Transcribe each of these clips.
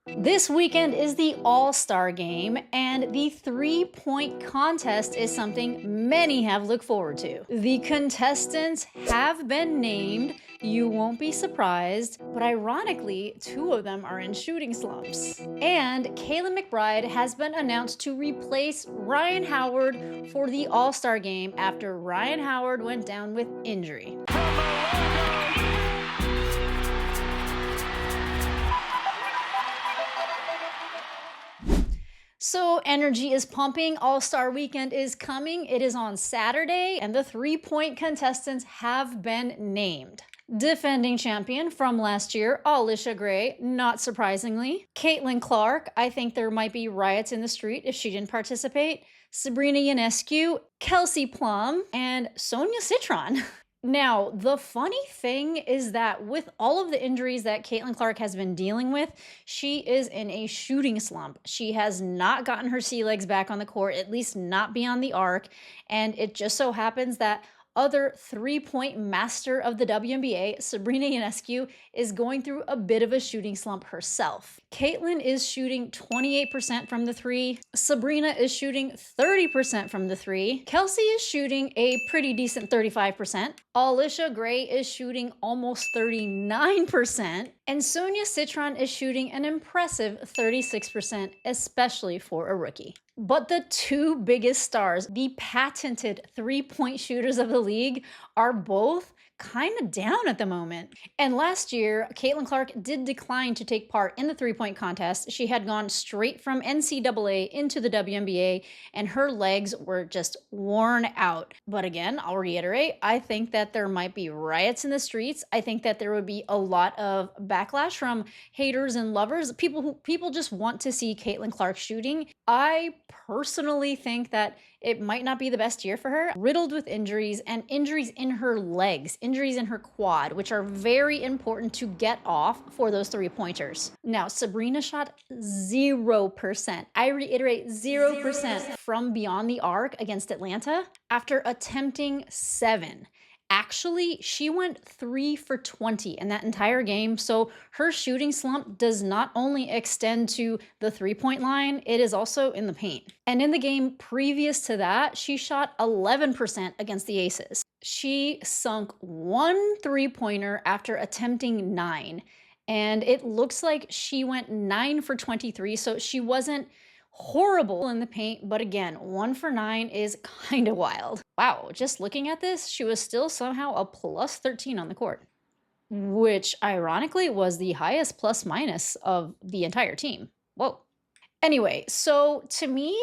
This weekend is the All-Star game, and the three-point contest is something many have looked forward to. The contestants have been named. You won't be surprised, but ironically, two of them are in shooting slumps. And Kayla McBride has been announced to replace Rhyne Howard for the All-Star game after Rhyne Howard went down with injury. So energy is pumping. All-Star weekend is coming. It is on Saturday, and the three-point contestants have been named. Defending champion from last year, Allisha Gray, not surprisingly. Caitlin Clark, I think there might be riots in the street if she didn't participate. Sabrina, Kelsey Plum, and Sonia Citron. Now, the funny thing is that with all of the injuries that Caitlin Clark has been dealing with, she is in a shooting slump. She has not gotten her sea legs back on the court, at least not beyond the arc, and it just so happens that other three-point master of the WNBA, Sabrina, is going through a bit of a shooting slump herself. Caitlin is shooting 28% from the three. Sabrina is shooting 30% from the three. Kelsey is shooting a pretty decent 35%. Allisha Gray is shooting almost 39%. And Sonia Citron is shooting an impressive 36%, especially for a rookie. But the two biggest stars, the patented three-point shooters of the league, are both kind of down at the moment. And last year, Caitlin Clark did decline to take part in the three-point contest. She had gone straight from NCAA into the WNBA, and her legs were just worn out. But again, I'll reiterate, I think that there might be riots in the streets. I think that there would be a lot of backlash from haters and lovers, people just want to see Caitlin Clark shooting. I personally think that it might not be the best year for her, riddled with injuries and injuries in her legs, injuries in her quad, which are very important to get off for those three-pointers. Now, Sabrina shot 0%. I reiterate, 0% from beyond the arc against Atlanta after attempting 7. Actually, she went 3 for 20 in that entire game, so her shooting slump does not only extend to the three-point line, it is also in the paint. And in the game previous to that, she shot 11% against the Aces. She sunk 1 three-pointer after attempting 9, and it looks like she went 9 for 23, so she wasn't horrible in the paint, but again, 1 for 9 is kind of wild. Wow, just looking at this, she was still somehow a plus 13 on the court, which ironically was the highest plus minus of the entire team. Whoa. Anyway, so to me,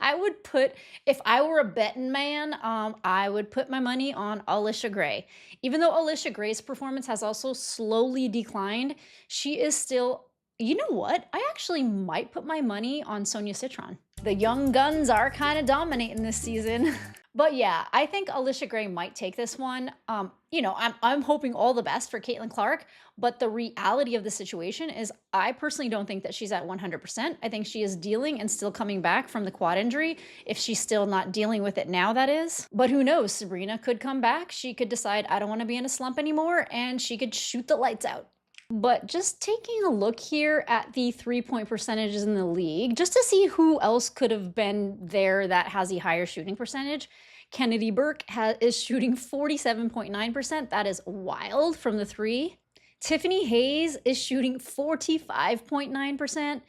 I would put, if I were a betting man, I would put my money on Allisha Gray. Even though Allisha Gray's performance has also slowly declined, she is still, you know what? I actually might put my money on Sonia Citron. The young guns are kind of dominating this season. But yeah, I think Allisha Gray might take this one. I'm hoping all the best for Caitlin Clark, but the reality of the situation is I personally don't think that she's at 100%. I think she is dealing and still coming back from the quad injury, if she's still not dealing with it now, that is. But who knows? Sabrina could come back. She could decide, I don't want to be in a slump anymore, and she could shoot the lights out. But just taking a look here at the three-point percentages in the league, just to see who else could have been there that has a higher shooting percentage, Kennedy Burke is shooting 47.9%. That is wild from the three. Tiffany Hayes is shooting 45.9%.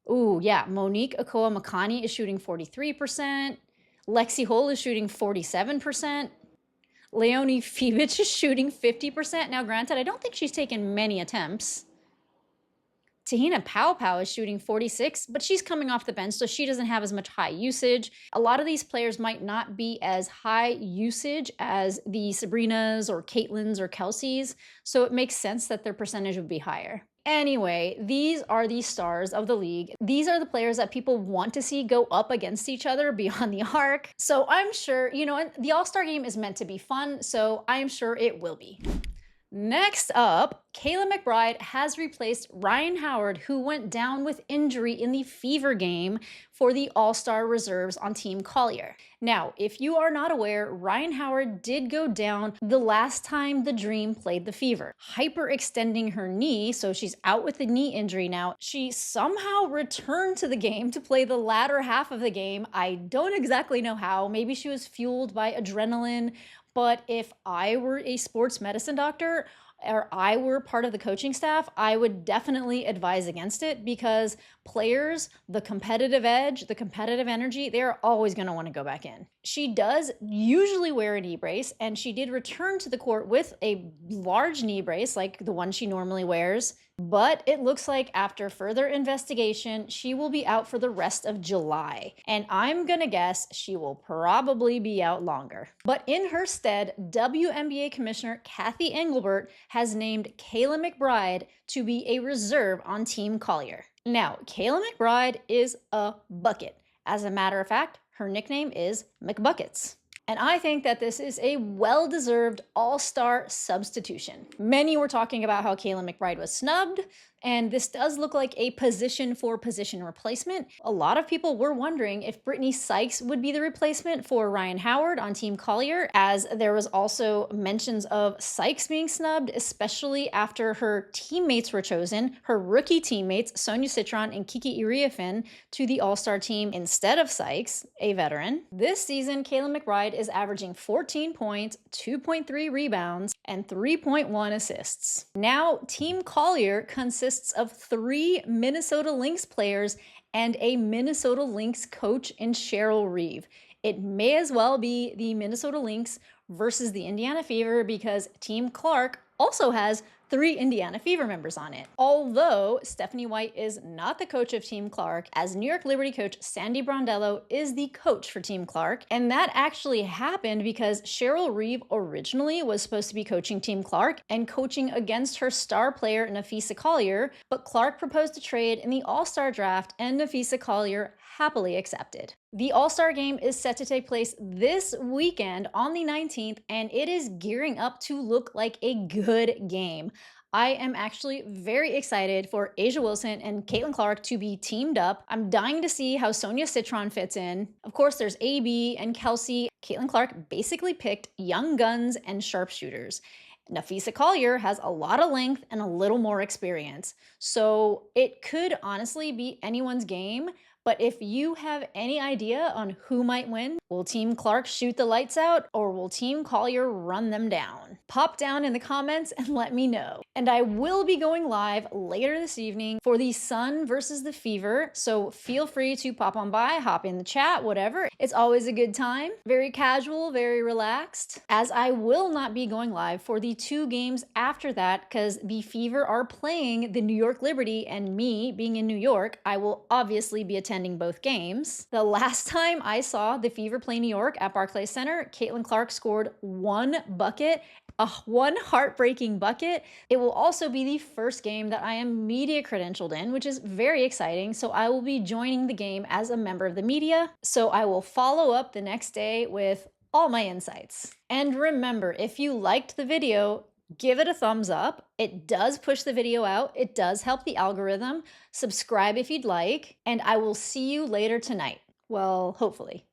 Ooh, yeah, Monique Okoa-Makani is shooting 43%. Lexi Hull is shooting 47%. Leonie Fibich is shooting 50%. Now, granted, I don't think she's taken many attempts. Tahina Pow is shooting 46%, but she's coming off the bench, so she doesn't have as much high usage. A lot of these players might not be as high usage as the Sabrinas or Caitlins or Kelseys, so it makes sense that their percentage would be higher. Anyway, these are the stars of the league. These are the players that people want to see go up against each other beyond the arc. So I'm sure, the All-Star game is meant to be fun, so I'm sure it will be. Next up, Kayla McBride has replaced Rhyne Howard, who went down with injury in the Fever game for the All-Star reserves on Team Collier. Now, if you are not aware, Rhyne Howard did go down the last time the Dream played the Fever, hyperextending her knee, so she's out with the knee injury now. She somehow returned to the game to play the latter half of the game. I don't exactly know how. Maybe she was fueled by adrenaline. But if I were a sports medicine doctor or I were part of the coaching staff, I would definitely advise against it, because players, the competitive edge, the competitive energy, they're always going to want to go back in. She does usually wear a knee brace, and she did return to the court with a large knee brace like the one she normally wears. But it looks like after further investigation, she will be out for the rest of July. And I'm gonna guess she will probably be out longer. But in her stead, WNBA Commissioner Cathy Engelbert has named Kayla McBride to be a reserve on Team Collier. Now, Kayla McBride is a bucket. As a matter of fact, her nickname is McBuckets. And I think that this is a well-deserved all-star substitution. Many were talking about how Kayla McBride was snubbed, and this does look like a position-for-position replacement. A lot of people were wondering if Brittany Sykes would be the replacement for Rhyne Howard on Team Collier, as there was also mentions of Sykes being snubbed, especially after her teammates were chosen, her rookie teammates, Sonia Citron and Kiki Iriafin, to the All-Star team instead of Sykes, a veteran. This season, Kayla McBride is averaging 14 points, 2.3 rebounds, and 3.1 assists. Now, Team Collier consists of 3 Minnesota Lynx players and a Minnesota Lynx coach in Cheryl Reeve. It may as well be the Minnesota Lynx versus the Indiana Fever, because Team Clark also has 3 Indiana Fever members on it. Although Stephanie White is not the coach of Team Clark, as New York Liberty coach Sandy Brondello is the coach for Team Clark. And that actually happened because Cheryl Reeve originally was supposed to be coaching Team Clark and coaching against her star player Napheesa Collier, but Clark proposed a trade in the All-Star draft and Napheesa Collier happily accepted. The All-Star game is set to take place this weekend on the 19th, and it is gearing up to look like a good game. I am actually very excited for A'ja Wilson and Caitlin Clark to be teamed up. I'm dying to see how Sonia Citron fits in. Of course, there's AB and Kelsey. Caitlin Clark basically picked young guns and sharpshooters. Napheesa Collier has a lot of length and a little more experience. So it could honestly be anyone's game. But if you have any idea on who might win, will Team Clark shoot the lights out, or will Team Collier run them down? Pop down in the comments and let me know. And I will be going live later this evening for the Sun versus the Fever, so feel free to pop on by, hop in the chat, whatever. It's always a good time. Very casual, very relaxed. As I will not be going live for the 2 games after that, because the Fever are playing the New York Liberty, and me being in New York, I will obviously be attending both games. The last time I saw the Fever play New York at Barclays Center, Caitlin Clark scored 1 bucket, one heartbreaking bucket. It will also be the first game that I am media credentialed in, which is very exciting. So I will be joining the game as a member of the media. So I will follow up the next day with all my insights. And remember, if you liked the video, give it a thumbs up. It does push the video out. It does help the algorithm. Subscribe if you'd like, and I will see you later tonight. Well, hopefully.